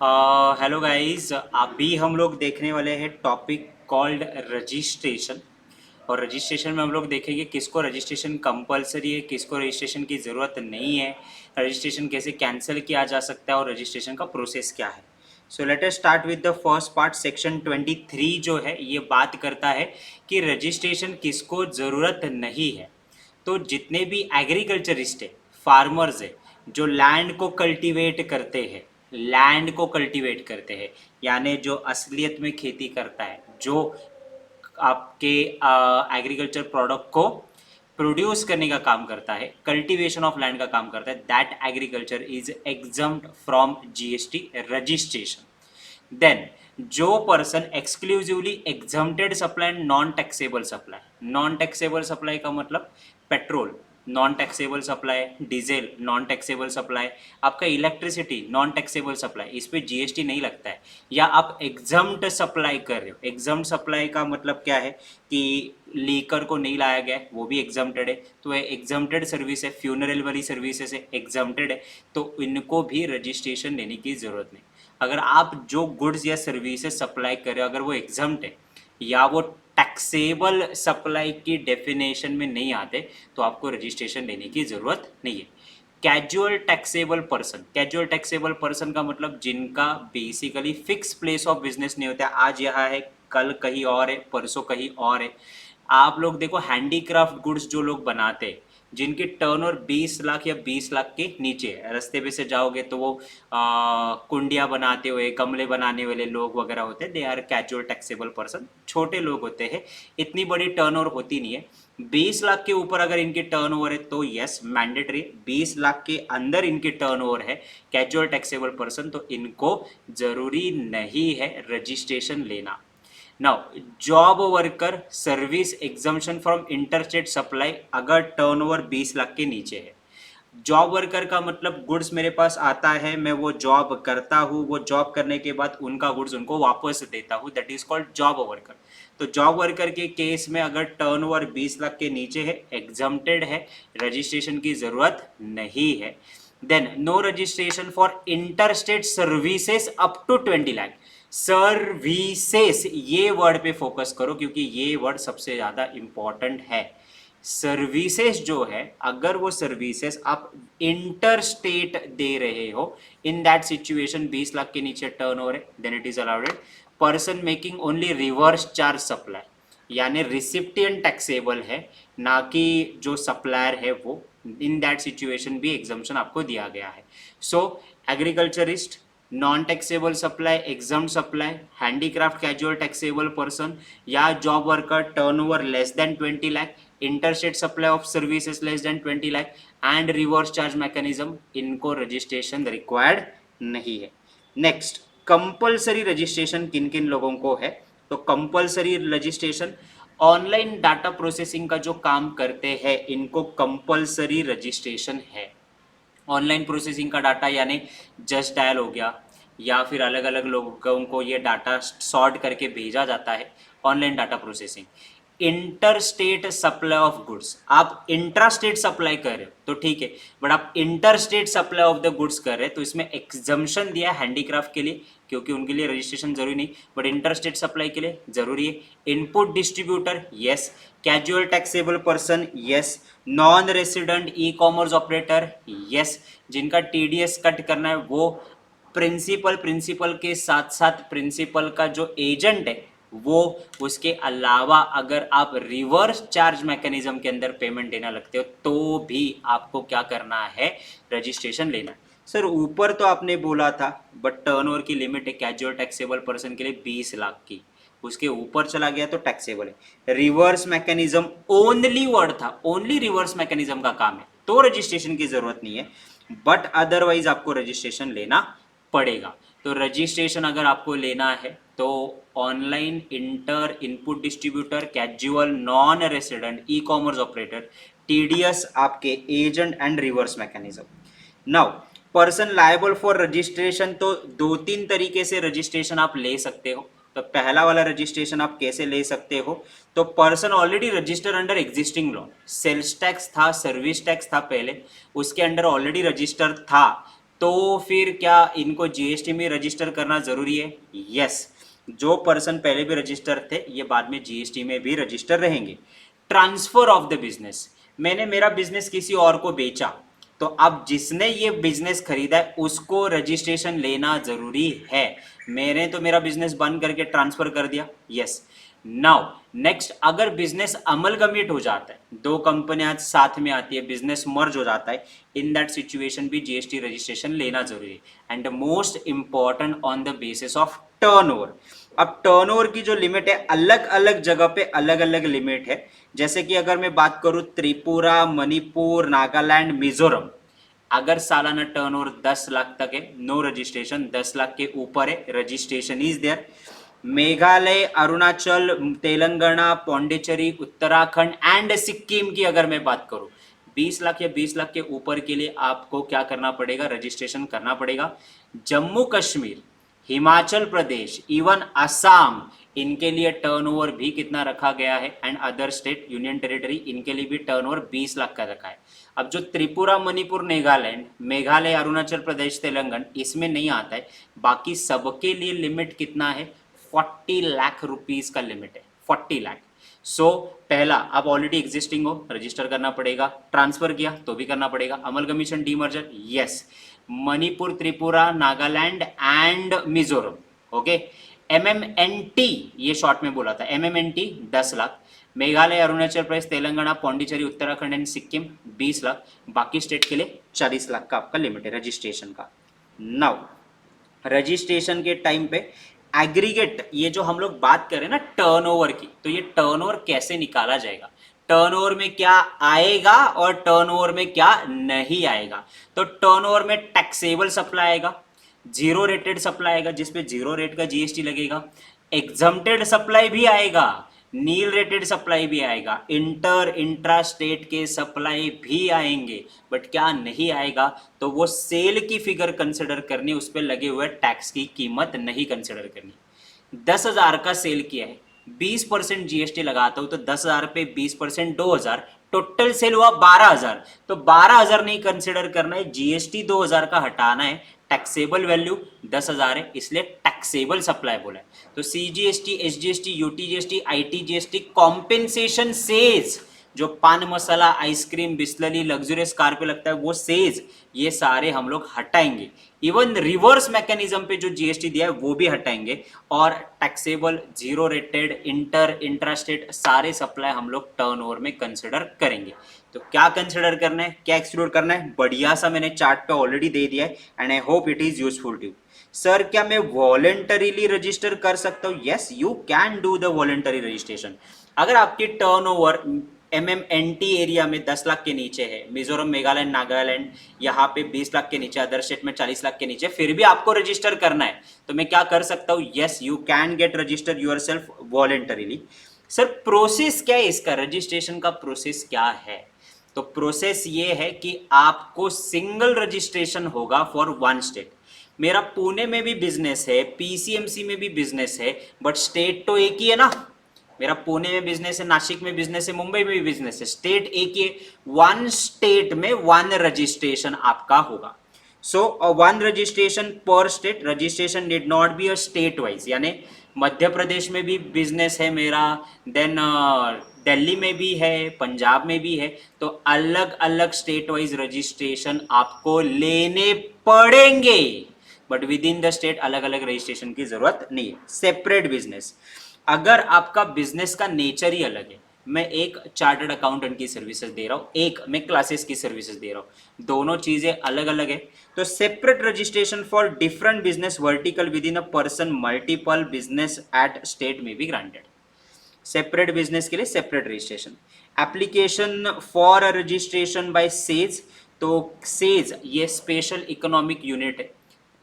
Hello guys, अभी हम लोग देखने वाले हैं टॉपिक कॉल्ड रजिस्ट्रेशन। और रजिस्ट्रेशन में हम लोग देखेंगे किसको रजिस्ट्रेशन कंपलसरी है, किसको रजिस्ट्रेशन की ज़रूरत नहीं है, रजिस्ट्रेशन कैसे कैंसिल किया जा सकता है और रजिस्ट्रेशन का प्रोसेस क्या है। So let us start with the first part. Section 23 जो है ये बात करता है कि रजिस्ट्रेशन किसको ज़रूरत नहीं है। तो जितने भी एग्रीकल्चरिस्ट है, फार्मर्स है, जो लैंड को कल्टीवेट करते हैं, लैंड को कल्टीवेट करते हैं, यानी जो असलियत में खेती करता है, जो आपके एग्रीकल्चर प्रोडक्ट को प्रोड्यूस करने का काम करता है, कल्टीवेशन ऑफ लैंड का काम करता है, that agriculture is exempt from GST registration. Then जो person exclusively exempted supply and non taxable supply, non taxable supply का मतलब petrol non taxable supply, diesel non taxable supply, आपका इलेक्ट्रिसिटी नॉन टैक्सेबल सप्लाई, इस पे GST नहीं लगता है। या आप एग्जम्प्ट सप्लाई कर रहे हो, एग्जम्प्ट सप्लाई का मतलब क्या है कि लीकर को नहीं लाया गया है, वो भी एग्जम्प्टेड है, तो ये एग्जम्प्टेड सर्विस है, फ्यूनरल वाली सर्विसेज है, एग्जम्प्टेड है, तो इनको भी रजिस्ट्रेशन लेने की ज़रूरत नहीं। अगर आप जो गुड्स या सर्विसेज सप्लाई कर रहे हो अगर वो एग्जम्प्ट है या वो टैक्सेबल सप्लाई की डेफिनेशन में नहीं आते तो आपको रजिस्ट्रेशन लेने की ज़रूरत नहीं है। Casual taxable person, casual taxable person का मतलब जिनका basically fix place of business नहीं होता है, आज यहाँ है, कल कहीं और है, परसों कहीं और है। आप लोग देखो हैंडीक्राफ्ट गुड्स जो लोग बनाते हैं, जिनके टर्नओवर 20 लाख या 20 लाख के नीचे है, रास्ते पे से जाओगे तो वो कुंडियाँ बनाते हुए, गमले बनाने वाले लोग वगैरह होते हैं, they are casual taxable person, छोटे लोग होते हैं, इतनी बड़ी टर्नओवर होती नहीं है। 20 लाख के ऊपर अगर इनके टर्नओवर है तो यस मैंडेटरी, 20 लाख के अंदर इनके टर्नओवर है कैजुअल टैक्सेबल पर्सन, तो इनको जरूरी नहीं है रजिस्ट्रेशन लेना। Now job worker service exemption from interstate supply अगर टर्नओवर 20 लाख के नीचे है। जॉब वर्कर का मतलब गुड्स मेरे पास आता है, मैं वो जॉब करता हूँ, वो जॉब करने के बाद उनका गुड्स उनको वापस देता हूँ, that is called job worker. तो जॉब वर्कर के केस में अगर टर्नओवर 20 लाख के नीचे है, एग्जम्प्टेड है, रजिस्ट्रेशन की जरूरत नहीं है। Then no registration for interstate services up to 20 lakh. Services ये वर्ड पे फोकस करो क्योंकि ये वर्ड सबसे ज्यादा इंपॉर्टेंट है। सर्विसेज जो है, अगर वो सर्विसेज आप इंटर स्टेट दे रहे हो, इन दैट सिचुएशन 20 लाख के नीचे टर्न हो रहे, then it is allowed. Person making only reverse charge supply यानी रिसिप्टियन टैक्सेबल है, ना कि जो सप्लायर है वो, इन दैट सिचुएशन भी एग्जम्पशन आपको दिया गया है। So agriculturist, non taxable supply, exempt supply, handicraft casual taxable person या job worker turnover less than 20 lakh, interstate supply of services less than 20 lakh and reverse charge mechanism, इनको registration required नहीं है। Next, compulsory registration किन किन लोगों को है? तो compulsory registration online data processing का जो काम करते हैं इनको कंपलसरी रजिस्ट्रेशन है। ऑनलाइन प्रोसेसिंग का डाटा यानी जस्ट डायल हो गया या फिर अलग अलग लोगों को ये डाटा सॉर्ट करके भेजा जाता है, online data processing. Inter state supply of goods, आप इंट्रा स्टेट सप्लाई कर रहे हो तो ठीक है, बट आप inter state supply of the goods कर रहे हैं तो इसमें एग्जम्पशन दिया है हैंडीक्राफ्ट के लिए क्योंकि उनके लिए रजिस्ट्रेशन जरूरी नहीं, बट इंटर स्टेट सप्लाई के लिए जरूरी है। Input distributor yes, casual taxable person yes, non resident e commerce operator yes, जिनका टीडीएस कट करना है वो, प्रिंसिपल, प्रिंसिपल के साथ साथ प्रिंसिपल का जो एजेंट है वो, उसके अलावा अगर आप रिवर्स चार्ज मैकेनिज्म के अंदर पेमेंट देना लगते हो तो भी आपको क्या करना है, रजिस्ट्रेशन लेना है। सर ऊपर तो आपने बोला था बट टर्नओवर की लिमिट है कैजुअल टैक्सेबल पर्सन के लिए 20 लाख की, उसके ऊपर चला गया तो टैक्सेबल है। रिवर्स मैकेनिज्म ओनली वर्ड था, ओनली रिवर्स मैकेनिज्म का काम है तो रजिस्ट्रेशन की जरूरत नहीं है, बट अदरवाइज आपको रजिस्ट्रेशन लेना पड़ेगा। तो रजिस्ट्रेशन अगर आपको लेना है तो online inter input distributor, casual, non resident, e commerce operator, TDS आपके agent and reverse mechanism. Now person liable for registration, तो दो तीन तरीके से रजिस्ट्रेशन आप ले सकते हो। तो पहला वाला रजिस्ट्रेशन आप कैसे ले सकते हो? तो person already register under existing law, sales tax था, सर्विस टैक्स था पहले, उसके अंडर ऑलरेडी रजिस्टर था, तो फिर क्या इनको जीएसटी में रजिस्टर करना जरूरी है? यस। जो पर्सन पहले भी रजिस्टर थे ये बाद में जीएसटी में भी रजिस्टर रहेंगे। ट्रांसफर ऑफ द बिजनेस, मैंने मेरा बिजनेस किसी और को बेचा, तो अब जिसने ये बिजनेस खरीदा है उसको रजिस्ट्रेशन लेना जरूरी है। मैंने तो मेरा बिजनेस बंद करके ट्रांसफर कर दिया, यस। नाउ नेक्स्ट, अगर बिजनेस अमलगमिट हो जाता है, दो कंपनियां साथ में आती है, बिजनेस मर्ज हो जाता है, इन दैट सिचुएशन भी जीएसटी रजिस्ट्रेशन लेना जरूरी है। And most important on the basis of turnover. अब टर्नओवर की जो लिमिट है अलग अलग जगह पे अलग अलग लिमिट है। जैसे कि अगर मैं बात करूं त्रिपुरा, मणिपुर, नागालैंड, मिजोरम, अगर सालाना टर्नओवर 10 लाख तक है, नो रजिस्ट्रेशन, 10 लाख के ऊपर है registration is there. Meghalaya, Arunachal, Telangana, Pondicherry, Uttarakhand and Sikkim की अगर मैं बात करूं, 20 लाख या 20 लाख के ऊपर के लिए आपको क्या करना पड़ेगा? रजिस्ट्रेशन करना पड़ेगा। जम्मू कश्मीर, हिमाचल प्रदेश, इवन असम, इनके लिए टर्नओवर भी कितना रखा गया है, and other state, union territory, इनके लिए भी टर्नओवर 20 लाख का रखा है। अब जो त्रिपुरा, मणिपुर, नागालैंड, मेघालय, अरुणाचल प्रदेश, तेलंगाना, इसमें नहीं आता है। बाकी सबके लिए लिमिट कितना है? 40 लाख रुपीज का लिमिट है, 40 लाख। सो पहला, आप ऑलरेडी एग्जिस्टिंग हो, रजिस्टर करना पड़ेगा। ट्रांसफर किया तो भी करना पड़ेगा। Amalgamation, demerger, yes. Manipur, Tripura, Nagaland and Mizoram, okay. MMNT, ये शॉर्ट में बोला था, MMNT 10 लाख। मेघालय, अरुणाचल प्रदेश, तेलंगाना, पौंडीचेरी, उत्तराखंड एंड सिक्किम 20 लाख। बाकी स्टेट के लिए 40 लाख का आपका लिमिट है रजिस्ट्रेशन का। नाउ रजिस्ट्रेशन के टाइम पे एग्रीगेट, ये जो हम लोग बात करें ना टर्नओवर की, तो ये टर्नओवर कैसे निकाला जाएगा? टर्नओवर में क्या आएगा और टर्नओवर में क्या नहीं आएगा? तो टर्नओवर में टैक्सेबल सप्लाई आएगा, जीरो रेटेड सप्लाई आएगा जिसपे जीरो रेट का जीएसटी लगेगा, एग्जम्प्टेड सप्लाई भी आएगा, नील रेटेड सप्लाई भी आएगा, इंटर इंट्रा स्टेट के सप्लाई भी आएंगे। बट क्या नहीं आएगा? तो वो सेल की फिगर कंसिडर करनी, उस पर लगे हुए टैक्स की कीमत नहीं कंसिडर करनी। 10,000 का सेल किया है, 20% जीएसटी लगाता हूं तो 10,000 पे 20% 2,000, टोटल सेल हुआ 12,000। तो 12,000 नहीं कंसिडर करना है, जीएसटी 2,000 का हटाना है, टैक्सेबल वैल्यू 10,000 है, इसलिए टैक्सेबल सप्लाई बोला है। तो CGST, SGST, UTGST, ITGST, compensation cess, जो pan masala, ice cream, Bisleri, luxurious car पे लगता है वो सेज, ये सारे हम लोग हटाएंगे। इवन रिवर्स मैकेनिज्म पे जो जीएसटी दिया है वो भी हटाएंगे। और taxable, zero rated, inter intrastate सारे सप्लाई हम लोग टर्नओवर में कंसिडर करेंगे। तो क्या कंसिडर करना है, क्या एक्सक्लूड करना है, बढ़िया सा मैंने चार्ट पे ऑलरेडी दे दिया है and I hope it is useful to. Sir क्या मैं वॉलेंटरीली रजिस्टर कर सकता हूं? Yes, you can do the voluntary registration. अगर आपकी टर्नओवर MMNT एरिया में 10 लाख के नीचे है, मिजोरम, मेघालय, नागालैंड यहाँ पे 20 लाख के नीचे, अदर स्टेट में 40 लाख के नीचे, फिर भी आपको रजिस्टर करना है, तो मैं क्या कर सकता हूँ? Yes, you can get register yourself voluntarily. Sir process क्या है इसका, रजिस्ट्रेशन का प्रोसेस क्या है? तो प्रोसेस ये है कि आपको सिंगल रजिस्ट्रेशन होगा फॉर वन स्टेट। मेरा पुणे में भी बिजनेस है, पीसीएमसी में भी बिजनेस है, बट स्टेट तो एक ही है ना। मेरा पुणे में बिजनेस है, नासिक में बिजनेस है, मुंबई में भी बिजनेस है, स्टेट एक ही है। वन स्टेट में वन रजिस्ट्रेशन आपका होगा। सो वन रजिस्ट्रेशन पर state, registration need not be a state wise, यानी मध्य प्रदेश में भी बिजनेस है मेरा, देन दिल्ली में भी है, पंजाब में भी है, तो अलग अलग स्टेट वाइज रजिस्ट्रेशन आपको लेने पड़ेंगे, but with in the state अलग अलग रजिस्ट्रेशन की जरूरत नहीं है। सेपरेट बिजनेस, अगर आपका बिजनेस का नेचर ही अलग है, मैं एक चार्टर्ड अकाउंटेंट की सर्विसेज दे रहा हूँ, एक मैं क्लासेस की सर्विसेज दे रहा हूँ, दोनों चीजें अलग अलग है, तो separate registration for different business vertical with in a person multiple business at state में भी ग्रांटेड। सेपरेट बिजनेस के लिए separate registration. Application for registration bye says, तो सेज ये स्पेशल इकोनॉमिक यूनिट है,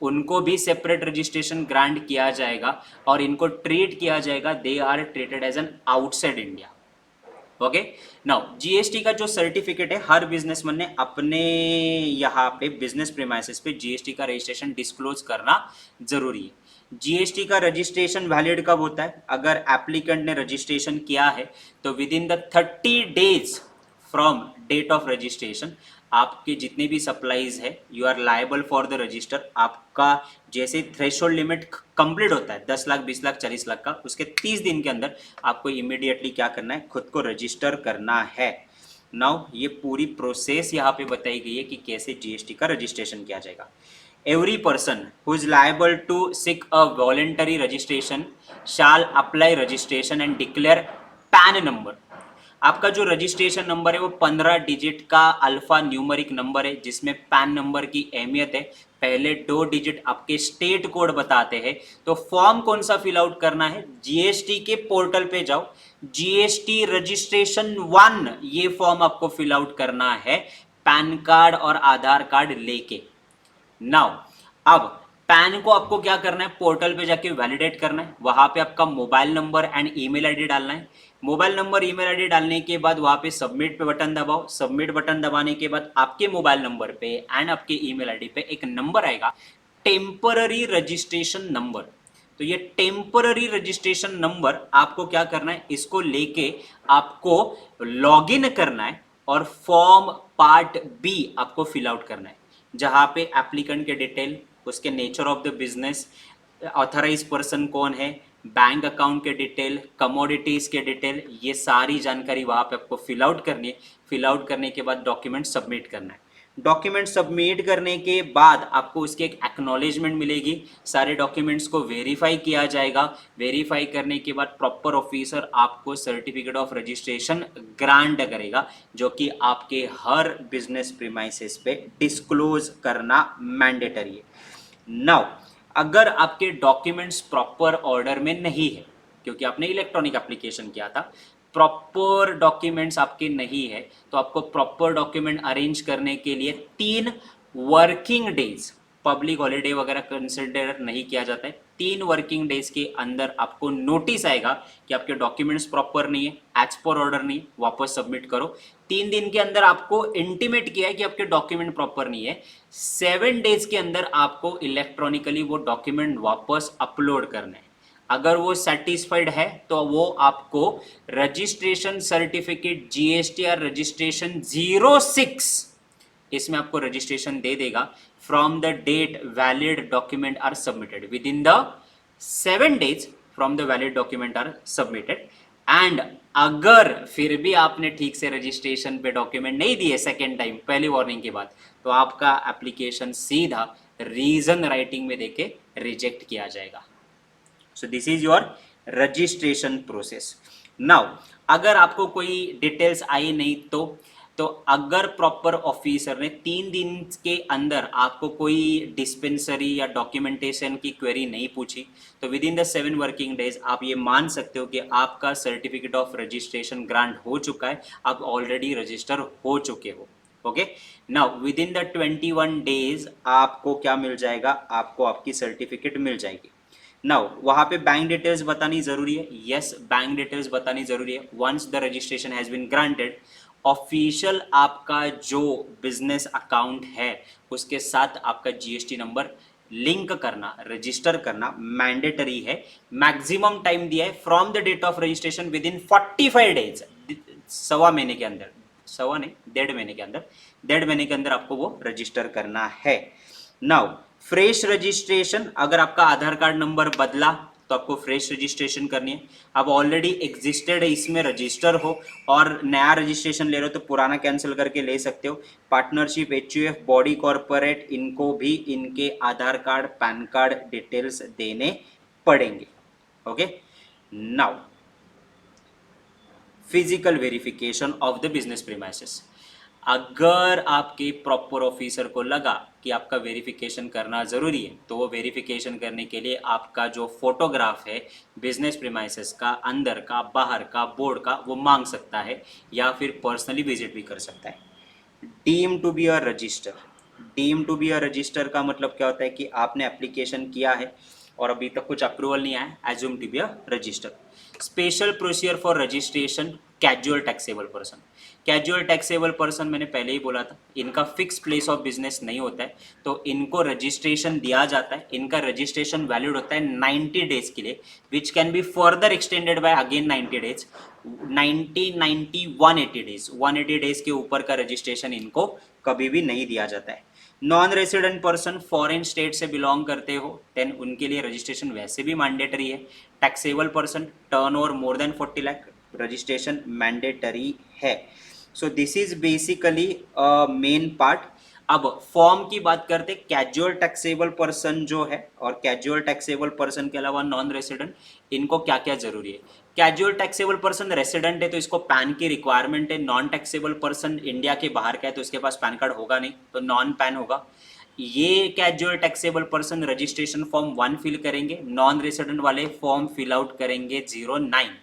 उनको भी सेपरेट रजिस्ट्रेशन ग्रांट किया जाएगा और इनको ट्रीट किया जाएगा, they are treated as an outside India. Okay, now GST का जो सर्टिफिकेट है, हर बिजनेसमैन ने अपने यहाँ पे बिजनेस प्रीमाइसेस पे जीएसटी का रजिस्ट्रेशन डिस्क्लोज करना जरूरी है। जीएसटी का रजिस्ट्रेशन वैलिड कब होता है? अगर एप्लीकेंट ने रजिस्ट्रेशन किया है तो within the 30 days from date of registration आपके जितने भी सप्लाईज है you are liable for the register. आपका जैसे थ्रेशोल्ड लिमिट कंप्लीट होता है 10 लाख 20 लाख 40 लाख का, उसके 30 दिन के अंदर आपको इमीडिएटली क्या करना है, खुद को रजिस्टर करना है। नाउ ये पूरी प्रोसेस यहाँ पे बताई गई है कि कैसे जीएसटी का रजिस्ट्रेशन किया जाएगा। Every person who is liable to seek a voluntary registration shall apply registration and declare PAN number। आपका जो रजिस्ट्रेशन नंबर है वो 15 डिजिट का अल्फा न्यूमरिक नंबर है, जिसमें पैन नंबर की अहमियत है, पहले 2 डिजिट आपके स्टेट कोड बताते हैं। तो फॉर्म कौन सा फिल आउट करना है, जीएसटी के पोर्टल पे जाओ, जीएसटी रजिस्ट्रेशन 1 ये फॉर्म आपको फिल आउट करना है पैन कार्ड और आधार कार्ड लेके। नाउ अब पैन को आपको क्या करना है, पोर्टल पे जाके वैलिडेट करना है, वहां पे आपका mobile number and email ID डालना है। मोबाइल नंबर ईमेल आईडी डालने के बाद वहां पे सबमिट पे बटन दबाओ। सबमिट बटन दबाने के बाद आपके मोबाइल नंबर पे एंड आपके ईमेल आईडी पे एक नंबर आएगा, टेम्पररी रजिस्ट्रेशन नंबर। तो ये टेम्पररी रजिस्ट्रेशन नंबर आपको क्या करना है, इसको लेके आपको लॉगिन करना है और फॉर्म पार्ट बी आपको फिल आउट करना है, जहां पे एप्लीकेंट के डिटेल, उसके nature of the business, authorise person कौन है, बैंक अकाउंट के डिटेल, कमोडिटीज के डिटेल, ये सारी जानकारी वहां पे आपको फिल आउट करनी है। फिल आउट करने के बाद डॉक्यूमेंट सबमिट करना है। डॉक्यूमेंट सबमिट करने के बाद आपको उसकी एक एक्नॉलेजमेंट मिलेगी, सारे डॉक्यूमेंट्स को वेरीफाई किया जाएगा। वेरीफाई करने के बाद प्रॉपर ऑफिसर आपको सर्टिफिकेट ऑफ रजिस्ट्रेशन ग्रांट करेगा, जो कि आपके हर बिजनेस प्रीमाइसेस पे डिस्क्लोज करना मैंडेटरी है। नाउ अगर आपके डॉक्यूमेंट्स प्रॉपर ऑर्डर में नहीं है, क्योंकि आपने इलेक्ट्रॉनिक एप्लीकेशन किया था, प्रॉपर डॉक्यूमेंट्स आपके नहीं है, तो आपको प्रॉपर डॉक्यूमेंट अरेंज करने के लिए 3 वर्किंग डेज, पब्लिक हॉलीडे वगैरह कंसिडर नहीं किया जाता है, 3 वर्किंग डेज के अंदर आपको नोटिस आएगा कि आपके डॉक्यूमेंट्स प्रॉपर नहीं है, एज पर ऑर्डर नहीं है, वापस सबमिट करो। 3 दिन के अंदर आपको इंटीमेट किया है कि आपके डॉक्यूमेंट प्रॉपर नहीं है, 7 डेज के अंदर आपको इलेक्ट्रॉनिकली वो डॉक्यूमेंट वापस अपलोड करना है। अगर वो सेटिस्फाइड है तो वो आपको रजिस्ट्रेशन सर्टिफिकेट जीएसटीआर रजिस्ट्रेशन 06 इसमें आपको रजिस्ट्रेशन दे देगा from the date valid document are submitted, within the 7 days from the valid document are submitted. And अगर फिर भी आपने ठीक से रजिस्ट्रेशन पे डॉक्यूमेंट नहीं दिए सेकेंड टाइम, पहली वार्निंग के बाद, तो आपका एप्लीकेशन सीधा रीजन राइटिंग में देके रिजेक्ट किया जाएगा। सो this is your registration process. Now अगर आपको कोई डिटेल्स आई नहीं तो अगर प्रॉपर ऑफिसर ने 3 दिन के अंदर आपको कोई डिस्पेंसरी या डॉक्यूमेंटेशन की क्वेरी नहीं पूछी, तो within the 7 working days आप ये मान सकते हो कि आपका सर्टिफिकेट ऑफ रजिस्ट्रेशन ग्रांट हो चुका है, आप ऑलरेडी रजिस्टर हो चुके हो। Okay, now with in the 21 days आपको क्या मिल जाएगा, आपको आपकी सर्टिफिकेट मिल जाएगी। नाउ वहां पे बैंक डिटेल्स बतानी जरूरी है, यस बैंक डिटेल्स बतानी जरूरी है। Once the registration has been granted, official आपका जो बिजनेस अकाउंट है उसके साथ आपका जीएसटी नंबर लिंक करना, रजिस्टर करना मैंडेटरी है। मैक्सिमम टाइम दिया है from the date of registration within 45 days, सवा महीने के अंदर, सवा नहीं 1.5 महीने के अंदर, 1.5 महीने के अंदर आपको वो रजिस्टर करना है। नाउ फ्रेश रजिस्ट्रेशन, अगर आपका आधार कार्ड नंबर बदला तो आपको फ्रेश रजिस्ट्रेशन करनी है। अब ऑलरेडी एग्जिस्टेड है इसमें रजिस्टर हो और नया रजिस्ट्रेशन ले रहे हो तो पुराना कैंसिल करके ले सकते हो। पार्टनरशिप, एचयूएफ, बॉडी कॉर्पोरेट, इनको भी इनके आधार कार्ड पैन कार्ड डिटेल्स देने पड़ेंगे। Okay, now physical verification of the business premises. अगर आपके प्रॉपर ऑफिसर को लगा कि आपका वेरिफिकेशन करना ज़रूरी है, तो वो वेरिफिकेशन करने के लिए आपका जो फोटोग्राफ है बिजनेस प्रीमाइसेस का, अंदर का, बाहर का, बोर्ड का, वो मांग सकता है या फिर पर्सनली विजिट भी कर सकता है। Deem to be a register, deem to be a register का मतलब क्या होता है कि आपने एप्लीकेशन किया है, और अभी तक कुछ अप्रूवल नहीं आया, assume to be a register. Special procedure for registration casual taxable person. Casual taxable person मैंने पहले ही बोला था, इनका फिक्स प्लेस ऑफ बिजनेस नहीं होता है, तो इनको रजिस्ट्रेशन दिया जाता है। इनका रजिस्ट्रेशन वैलिड होता है 90 डेज के लिए, which can be further extended by again 90 days, 90, 90, 180 days, 180 days के ऊपर का रजिस्ट्रेशन इनको कभी भी नहीं दिया जाता है। Non resident person foreign state से बिलोंग करते हो, देन उनके लिए रजिस्ट्रेशन वैसे भी मैंडेटरी है। Taxable person turnover more than 40 lakh, registration mandatory है। So this is basically main part. अब फॉर्म की बात करते, कैजुअल टैक्सेबल पर्सन जो है और कैजुअल टैक्सेबल पर्सन के अलावा नॉन रेसिडेंट, इनको क्या क्या जरूरी है। कैजुअल टैक्सेबल पर्सन रेसिडेंट है तो इसको पैन की रिक्वायरमेंट है। नॉन टैक्सेबल पर्सन इंडिया के बाहर का है तो इसके पास पैन कार्ड होगा नहीं, तो नॉन पैन होगा। ये casual taxable person registration form 1 fill करेंगे, नॉन रेसिडेंट वाले फॉर्म फिल आउट करेंगे 09।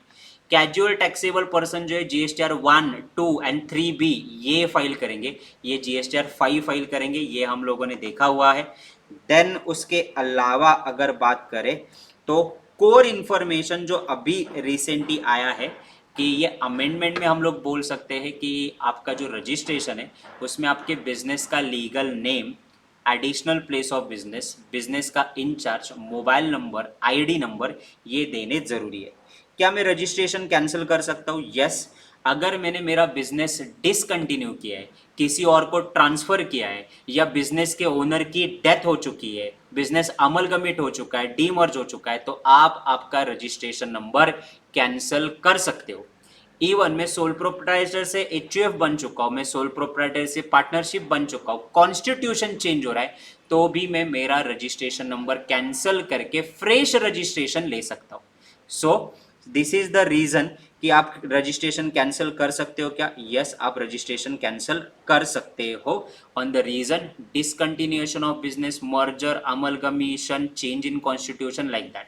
कैजुअल टैक्सेबल पर्सन जो है जीएसटीआर 1, 2 एंड 3B ये फाइल करेंगे, ये जीएसटीआर 5 फाइल करेंगे, ये हम लोगों ने देखा हुआ है। देन उसके अलावा अगर बात करें तो कोर इन्फॉर्मेशन जो अभी रिसेंटली आया है कि ये अमेंडमेंट में हम लोग बोल सकते हैं कि आपका जो रजिस्ट्रेशन है उसमें आपके बिजनेस का legal name, additional place of business, business का incharge, mobile number, ID number ये देने जरूरी है। क्या मैं रजिस्ट्रेशन कैंसिल कर सकता हूँ? यस। अगर मैंने मेरा बिजनेस डिसकंटिन्यू किया है, किसी और को ट्रांसफर किया है, या बिजनेस के ओनर की डेथ हो चुकी है, बिजनेस अमलगमिट हो चुका है, डीमर्ज हो चुका है, तो आप आपका रजिस्ट्रेशन नंबर कैंसिल कर सकते हो। इवन मैं सोल प्रोप्राइटर से एचयूएफ बन चुका हूं, मैं सोल प्रोप्राइटर से पार्टनरशिप बन चुका हूं, कॉन्स्टिट्यूशन चेंज हो रहा है, तो भी मैं मेरा रजिस्ट्रेशन नंबर कैंसिल करके फ्रेश रजिस्ट्रेशन ले सकता हूं। So this is the reason कि आप रजिस्ट्रेशन कैंसिल कर सकते हो क्या? यस, आप रजिस्ट्रेशन कैंसिल कर सकते हो on the reason discontinuation of business, merger, amalgamation, change in constitution, like that.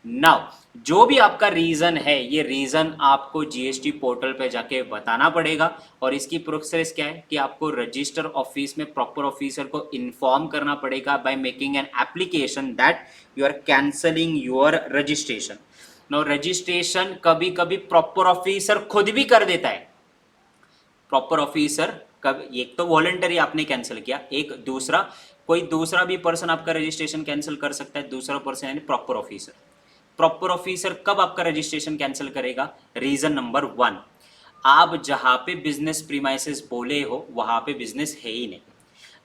Now जो भी आपका रीजन है, ये रीजन आपको जीएसटी पोर्टल पे जाके बताना पड़ेगा, और इसकी प्रोसेस क्या है कि आपको रजिस्टर ऑफिस में प्रॉपर ऑफिसर को इन्फॉर्म करना पड़ेगा by making an application that you are cancelling your registration. Now registration कभी कभी प्रॉपर ऑफिसर खुद भी कर देता है। प्रॉपर ऑफिसर कब, एक तो वॉलंटरी आपने कैंसिल किया, एक दूसरा कोई दूसरा भी पर्सन आपका रजिस्ट्रेशन कैंसिल कर सकता है, दूसरा पर्सन यानी प्रॉपर ऑफिसर। प्रॉपर ऑफिसर कब आपका रजिस्ट्रेशन कैंसिल करेगा? रीजन नंबर 1, आप जहां पे बिजनेस प्रीमाइसेस बोले हो वहां पे बिजनेस है ही नहीं,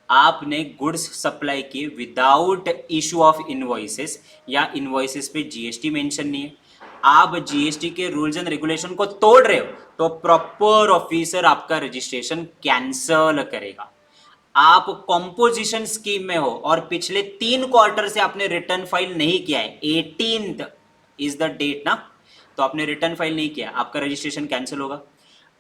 आपने गुड्स सप्लाई किए विदाउट इशू ऑफ इनवॉइसेस, या इनवॉइसेस पे जीएसटी मेंशन नहीं है, आप जीएसटी के रूल्स एंड रेगुलेशन को तोड़ रहे हो, तो प्रॉपर ऑफिसर आपका रजिस्ट्रेशन कैंसल करेगा। आप कॉम्पोजिशन स्कीम में हो और पिछले 3 क्वार्टर से आपने रिटर्न फाइल नहीं किया है, 18th इज द डेट ना, तो आपने रिटर्न फाइल नहीं किया, आपका रजिस्ट्रेशन कैंसिल होगा।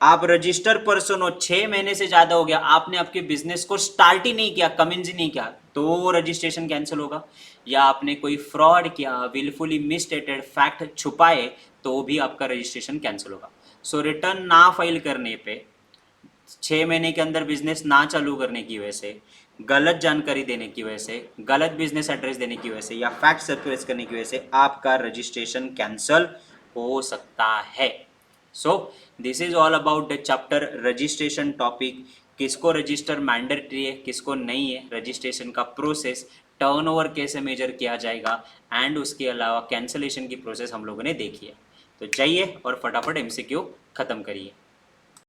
आप रजिस्टर पर्सन हो, 6 महीने से ज्यादा हो गया, आपने आपके बिजनेस को स्टार्ट ही नहीं किया, कमेंस ही नहीं किया, तो रजिस्ट्रेशन कैंसिल होगा। या आपने कोई फ्रॉड किया, विलफुली मिसस्टेटेड फैक्ट छुपाए, तो भी आपका रजिस्ट्रेशन कैंसिल होगा। सो रिटर्न ना फाइल करने पे, 6 महीने के अंदर बिजनेस ना चालू करने की वजह से, गलत जानकारी देने की वजह से, गलत बिजनेस एड्रेस देने की वजह से, या फैक्ट सरप्राइज करने की वजह से आपका रजिस्ट्रेशन कैंसल हो सकता है। So this is all about the chapter registration topic. किसको रजिस्टर मैंडेटरी है, किसको नहीं है, रजिस्ट्रेशन का प्रोसेस, टर्नओवर कैसे मेजर किया जाएगा, एंड उसके अलावा कैंसलेशन की प्रोसेस हम लोगों ने देखी है। तो जाइए और फटाफट एमसीक्यू खत्म करिए।